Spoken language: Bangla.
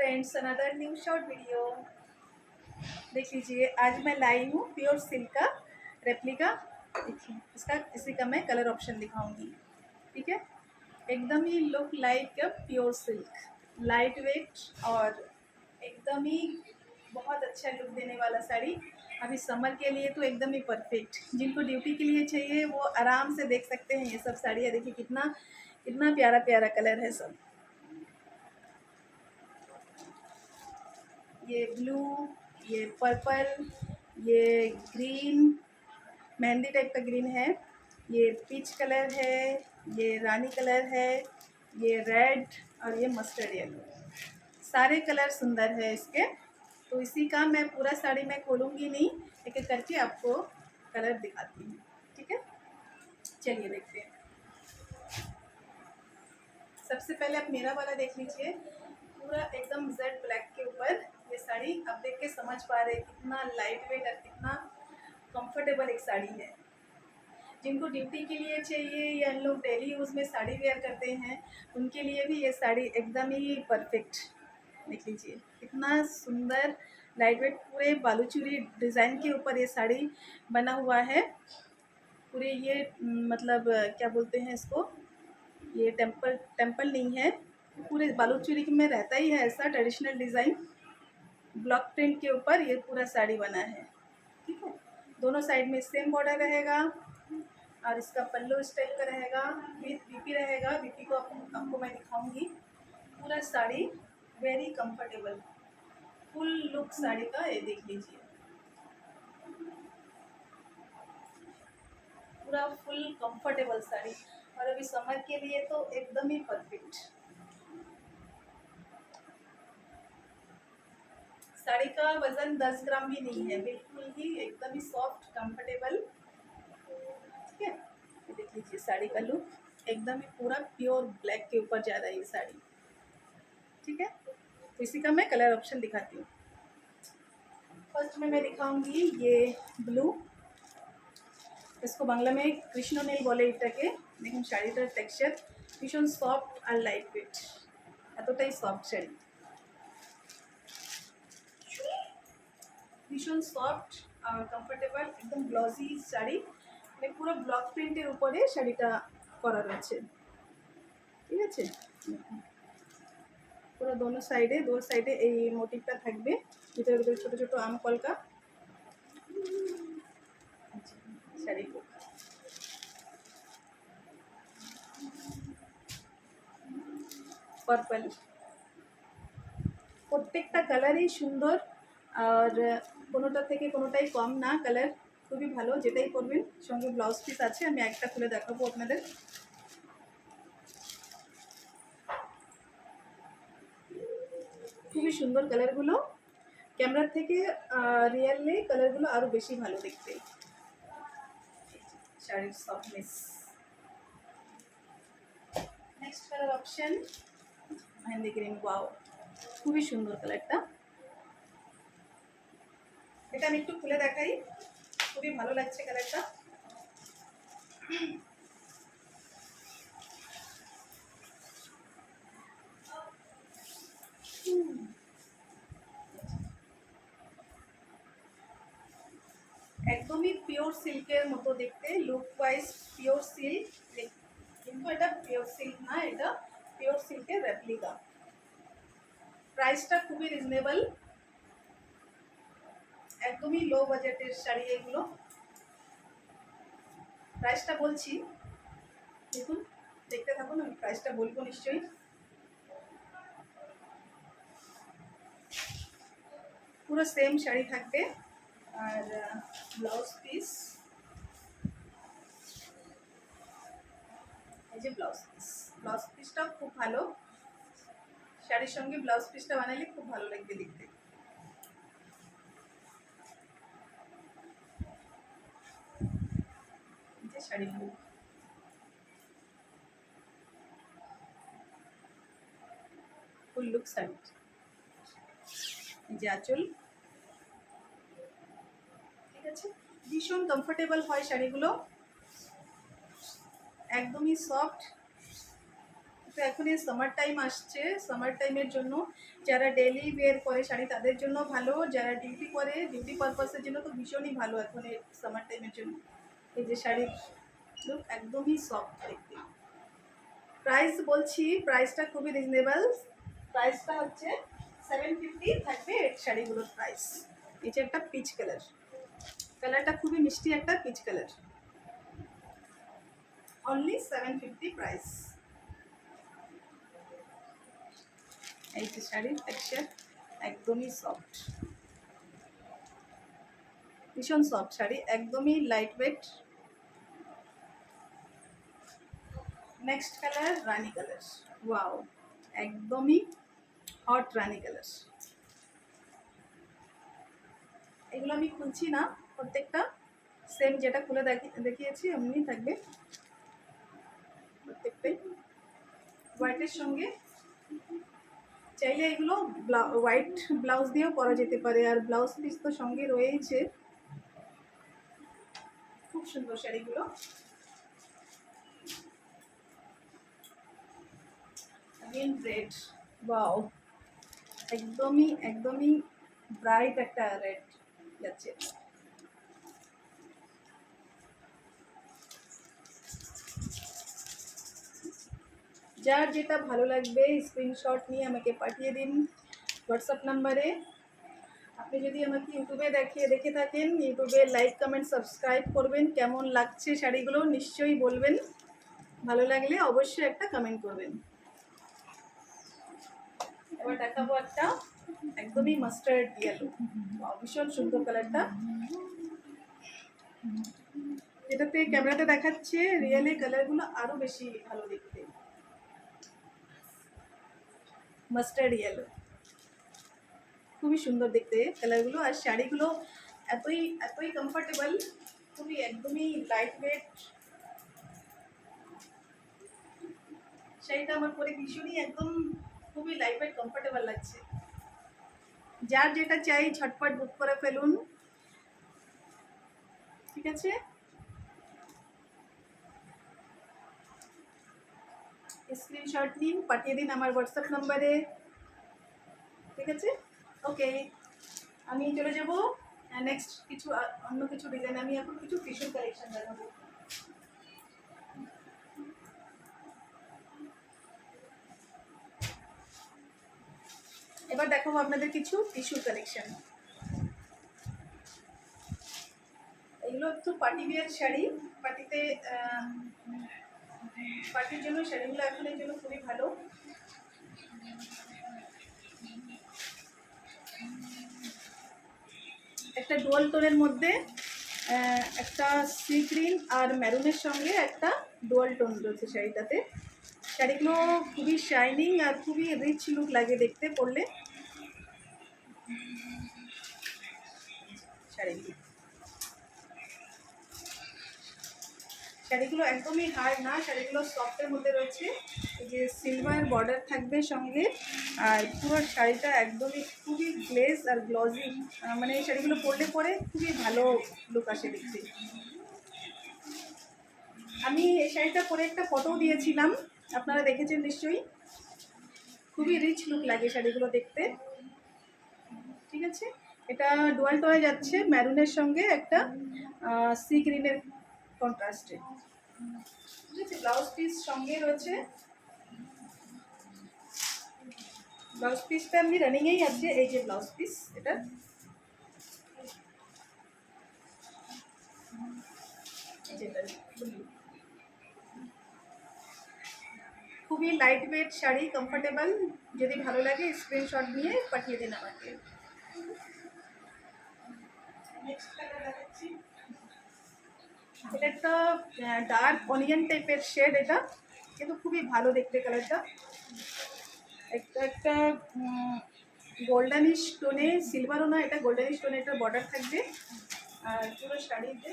Friends, another new short video. देख लीजिए, आज मैं लाई हूँ प्योर सिल्क का रेप्लिका। देखिए, इसका इसी का मैं कलर ऑप्शन दिखाऊंगी। ठीक है, एकदम ही look like pure silk, light weight और एकदम ही बहुत अच्छा लुक देने वाला साड़ी। अभी समर के लिए तो एकदम ही परफेक्ट। जिनको ड्यूटी के लिए चाहिए वो आराम से देख सकते हैं ये सब साड़ियाँ। देखिए कितना कितना प्यारा प्यारा कलर है सब। ये ब्लू, ये पर्पल, ये ग्रीन, मेहंदी टाइप का ग्रीन है, ये पीच कलर है, ये रानी कलर है, ये रेड और ये मस्टर्ड येलो। सारे कलर सुंदर है इसके। तो इसी का मैं पूरा साड़ी मैं खोलूँगी नहीं, एक एक करके आपको कलर दिखाती हूँ। ठीक है, चलिए देखते हैं। सबसे पहले आप मेरा वाला देख लीजिए, पूरा एकदम जेड ब्लैक के ऊपर ये साड़ी। आप देख के समझ पा रहे हैं कितना लाइट वेट और कितना कंफर्टेबल एक साड़ी है। जिनको ड्यूटी के लिए चाहिए या लोग डेली यूज़ में साड़ी वेयर करते हैं, उनके लिए भी ये साड़ी एकदम ही परफेक्ट। देख लीजिए कितना सुंदर लाइट वेट, पूरे बालूचूरी डिज़ाइन के ऊपर ये साड़ी बना हुआ है। पूरे ये मतलब क्या बोलते हैं इसको, ये टेम्पल टेम्पल नहीं है, पूरे बालूचूरी में रहता ही है ऐसा ट्रेडिशनल डिज़ाइन। ब्लॉक प्रिंट के ऊपर ये पूरा साड़ी बना है। ठीक है, दोनों साइड में सेम बॉर्डर रहेगा और इसका पल्लू इस टाइप का रहेगा, विथ बीपी रहेगा। बीपी को आपको मैं दिखाऊंगी। पूरा sari very comfortable, full look sari का ये देख लीजिए, पूरा फुल कंफर्टेबल साड़ी। और अभी समर के लिए तो एकदम ही परफेक्ट। साड़ी का वजन 10 ग्राम भी नहीं है, बिल्कुल ही एकदम ही सॉफ्ट कंफर्टेबल। ठीक है, ये देख लीजिए साड़ी का लुक एकदम ही पूरा प्योर ब्लैक के ऊपर जा रहा है ये साड़ी। ठीक है, तो इसी का मैं कलर ऑप्शन दिखाती हूँ। फर्स्ट में मैं दिखाऊंगी ये ब्लू। इसको बांग्ला में কৃষ্ণ নীল বলে এটাকে। দেখুন শাড়িটার টেক্সচার ভীষণ সফট আর লাইট ওয়েট, এতটাই সফট শাড়ি, ভীষণ সফট আর কমফোর্টেবল, একদম গ্লসি শাড়ি। মানে পুরো ব্লক প্রিন্টের উপরে শাড়িটা করা রয়েছে। ঠিক আছে, পুরো দোনো সাইডে এই মোটিভটা থাকবে। ভিতরে ভিতরে ছোটো ছোটো আম কলকা শাড়ি। পার্পল, প্রত্যেকটা কালারই সুন্দর আর কোনোটা থেকে কোনোটাই কম না। কালার খুবই ভালো, যেটাই করবেন। সঙ্গে ব্লাউজ পিস আছে, আমি একটা খুলে দেখাবো আপনাদের। খুবই সুন্দর কালারগুলো, ক্যামেরার থেকে রিয়েলি কালারগুলো আরও বেশি ভালো দেখতে। শাড়ির softness. Next colour option mehendi green. Wow, খুবই সুন্দর কালারটা। এটা আমি একটু খুলে দেখাই, খুবই ভালো লাগছে কালারটা। একদমই পিওর সিল্কের মতো দেখতে, লুক ওয়াইজ পিওর সিল্ক, কিন্তু এটা পিওর সিল্ক না, এটা পিওর সিল্কের রেপ্লিকা। প্রাইসটা খুবই রিজনেবল, একদমই লো বাজেটের শাড়ি এগুলো। প্রাইসটা বলছি, দেখুন, দেখতে থাকুন, আমি প্রাইসটা বলবো নিশ্চয়ই। পুরো সেম শাড়ি থাকবে আর ব্লাউজ পিস, এই যে ব্লাউজ পিসটাও খুব ভালো। শাড়ির সঙ্গে ব্লাউজ পিসটা বানালে খুব ভালো লাগবে দেখতে। যে শাড়িগুলো ফুল লুক শাড়ি, যে আঁচল। ঠিক আছে, ভীষণ কমফোর্টেবল হয় শাড়িগুলো, একদমই সফট। তো এখন এই সামার টাইম আসছে, সামার টাইমের জন্য যারা ডেলি ওয়্যার করে শাড়ি তাদের জন্য ভালো, যারা ডিউটি করে ডিউটি পারপাসের জন্য তো ভীষণই ভালো এখন এই সামার টাইমের জন্য। এই যে শাড়ির লুক একদমই সফট দেখতে। প্রাইস বলছি, প্রাইসটা খুবই রিজনেবল। প্রাইসটা হচ্ছে 750 থাকবে শাড়িগুলোর প্রাইস। এই যে একটা পিচ কালার, কালারটা খুবই মিষ্টি একটা পিচ কালার, অনলি 750 প্রাইস। এই যে শাড়ির টেক্সচার একদমই সফট, ভীষণ সফট শাড়ি, একদমই লাইট ওয়েট। নেক্সট কালার রানী কালার, ওয়াও একদমই হট রানী কালার। এগুলো আমি খুলছি না, প্রত্যেকটা সেম যেটা খুলে দেখিয়েছি এমনি থাকবে প্রত্যেকটাই। হোয়াইটের সঙ্গে চাইলে এগুলো হোয়াইট ব্লাউজ দিয়েও পরা যেতে পারে, আর ব্লাউজ পিস তো সঙ্গে রয়েছে। খুব সুন্দর শাড়িগুলো। अगेन रेड, वाओ একদমই ব্রাইট একটা রেড যাচ্ছে। যার যেটা ভালো লাগবে স্ক্রিনশট নিয়ে আমাকে পাঠিয়ে দিন হোয়াটসঅ্যাপ নাম্বারে। আপনি যদি আমাকে ইউটিউবে দেখে থাকেন, ইউটিউবে লাইক কমেন্ট সাবস্ক্রাইব করবেন। কেমন লাগছে শাড়িগুলো নিশ্চয়ই বলবেন, ভালো লাগলে অবশ্যই একটা কমেন্ট করবেন। এবার দেখাবো একটা একদমই মাস্টার্ড ইয়েলো, ভীষণ সুন্দর কালারটা। যেটাতে ক্যামেরাতে দেখাচ্ছে রিয়েলি কালারগুলো আরো বেশি ভালো দেখতে। মাস্টার্ড ইয়েলো খুবই সুন্দর দেখতে কালারগুলো, আর শাড়িগুলো এতই কমফোর্টেবল, খুবই একদমই লাইট ওয়েট। শাড়িটা আমার পরে ভীষণই একদম খুবই লাইট ওয়েট কমফোর্টেবল লাগছে। যার যেটা চাই ঝটপট বুক করে ফেলুন, ঠিক আছে? স্ক্রিনশট নিন, পাঠিয়ে দিন আমার হোয়াটসঅ্যাপ নাম্বারে, ঠিক আছে? ওকে, আমি চলে যাব নেক্সট কিছু অন্য কিছু ডিজাইন। আমি এখন কিছু টিস্যুর কালেকশন দেখাবো। এবার দেখাবো আপনাদের কিছু টিস্যুর কালেকশন। এগুলো একটু পার্টি বিয়ার শাড়ি, পার্টির জন্য শাড়িগুলো এখন এর জন্য খুবই ভালো। একটা ডুয়াল টোনের মধ্যে একটা সি গ্রিন আর মেরুনের সঙ্গে একটা ডুয়াল টোন রয়েছে শাড়িটাতে। শাড়িগুলো খুবই শাইনিং আর খুবই রিচ লুক লাগে দেখতে পরলে শাড়িগুলো একদমই হার্ড না, শাড়িগুলো সফটের মধ্যে রয়েছে। এই যে সিলভার বর্ডার থাকবে সঙ্গে, আর পুরো শাড়িটা একদমই খুবই গ্লেজ আর গ্লজি, মানে এই শাড়িগুলো পরলে পরে খুবই ভালো লুক আসে দেখতে। আমি এই শাড়িটা পরে একটা ফটোও দিয়েছিলাম, আপনারা দেখেছেন নিশ্চয়ই। খুবই রিচ লুক লাগে শাড়িগুলো দেখতে, ঠিক আছে? এটা ডুয়াল টোনে যাচ্ছে ম্যারুনের সঙ্গে একটা সি গ্রিনের কন্ট্রাস্টে, ঠিক আছে? ব্লাউজ পিস সঙ্গে রয়েছে, ব্লাউজ পিসটা এমনি রানিংয়েই আছে। এই যে ব্লাউজ পিস, এটা খুবই লাইট ওয়েট শাড়ি, কমফোর্টেবল। যদি ভালো লাগে স্ক্রিনশট নিয়ে পাঠিয়ে দিন আমাকে। নেক্সট কালার দেখাচ্ছি, এটা একটা ডার্ক অনিয়ন টাইপের শেড, এটা কিন্তু খুবই ভালো দেখতে কালারটা। একটা গোল্ডেনিশ টোনে, সিলভারও না, এটা গোল্ডেনিশ টোনে একটা বর্ডার থাকবে, আর পুরো শাড়িতে